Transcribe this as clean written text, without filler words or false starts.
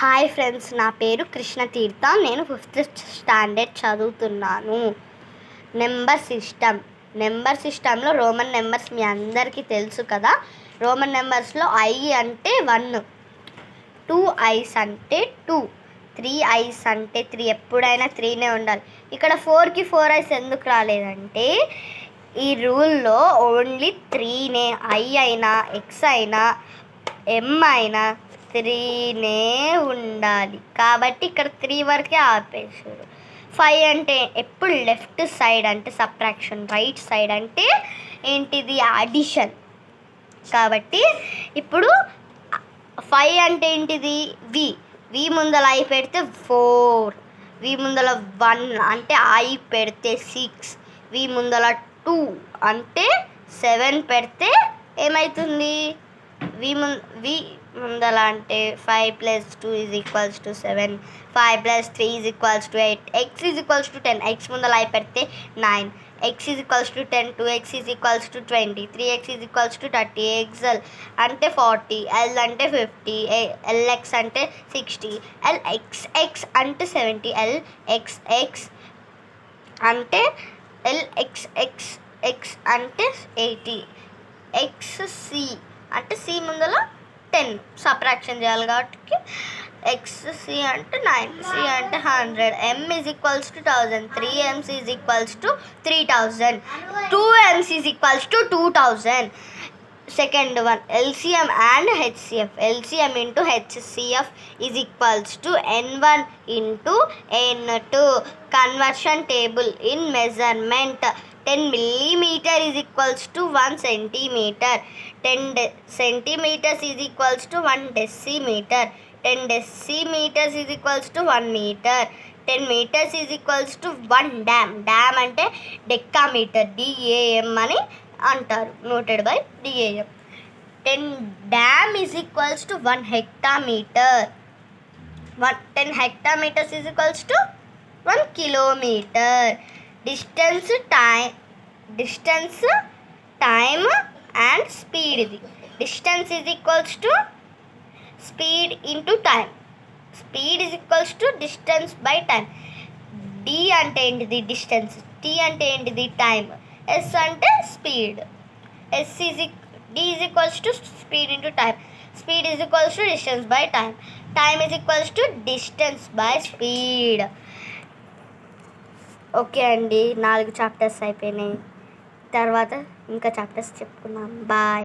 Hi friends, నా పేరు కృష్ణతీర్థ. నేను 5th స్టాండర్డ్ చదువుతున్నాను. నెంబర్ సిస్టంలో రోమన్ నెంబర్స్ మీ అందరికీ తెలుసు కదా. రోమన్ నెంబర్స్లో ఐ అంటే 1, 2 ఐస్ అంటే 2, 3 ఐస్ అంటే 3. ఎప్పుడైనా 3నే ఉండాలి. ఇక్కడ 4కి 4 ఐస్ ఎందుకు రాలేదంటే ఈ రూల్లో ఓన్లీ 3నే. ఐ అయినా, ఎక్స్ అయినా, ఎం అయినా 3నే ఉండాలి. కాబట్టి ఇక్కడ 3 వరకే ఆపేసారు. 5 అంటే ఎప్పుడు లెఫ్ట్ సైడ్ అంటే సబ్ట్రాక్షన్, రైట్ సైడ్ అంటే ఏంటిది అడిషన్. కాబట్టి ఇప్పుడు 5 అంటే ఏంటిది వి ముందల ఐ పెడితే 4, వి ముందల 1 అంటే ఐ పెడితే 6, వి ముందల 2 అంటే 7 పెడితే ఏమవుతుంది? వి ముందల అంటే 5 + 2 = 7, 5 + 3 = 8, x = 10. x ముందల ఐ పెడితే 9, x = 10, 2x = 20, 3x = 30, xl అంటే 40, l అంటే 50, lx అంటే 60, lxx అంటే 70, lxx అంటే lxxx అంటే 80, xc అంటే c ముందల 10 సబ్ట్రాక్షన్ చేయాలి కాబట్టి xc అంటే 9, c అంటే 100, m = 1000, 3mc = 3000, 2mc = 2000. Second one, LCM and HCF. LCM into HCF is equals to N1 into N2. Conversion table in measurement. 10 millimeter is equals to 1 centimeter. 10 centimeters is equals to 1 decimeter. 10 decimeters is equals to 1 meter. 10 meters is equals to 1 dam. Dam అంటే decameter, DAM అని అంటారు, noted by DAM. 10 dam is equals to 1 hectameter. 10 hectameters is equals to 1 kilometer. Distance, time and speed. Distance is equals to speed into time. Speed is equals to distance by time. D అంటే ఏంటిది? Distance. T అంటే ఏంటిది? Time. S అంటే speed. D is equals to speed into time. Speed is equals to distance by time. Time is equals to distance by speed. Okay అండి, 4 chapters అయిపోయినాయి. తర్వాత ఇంకా chapters చెప్పుకుందాం. బాయ్.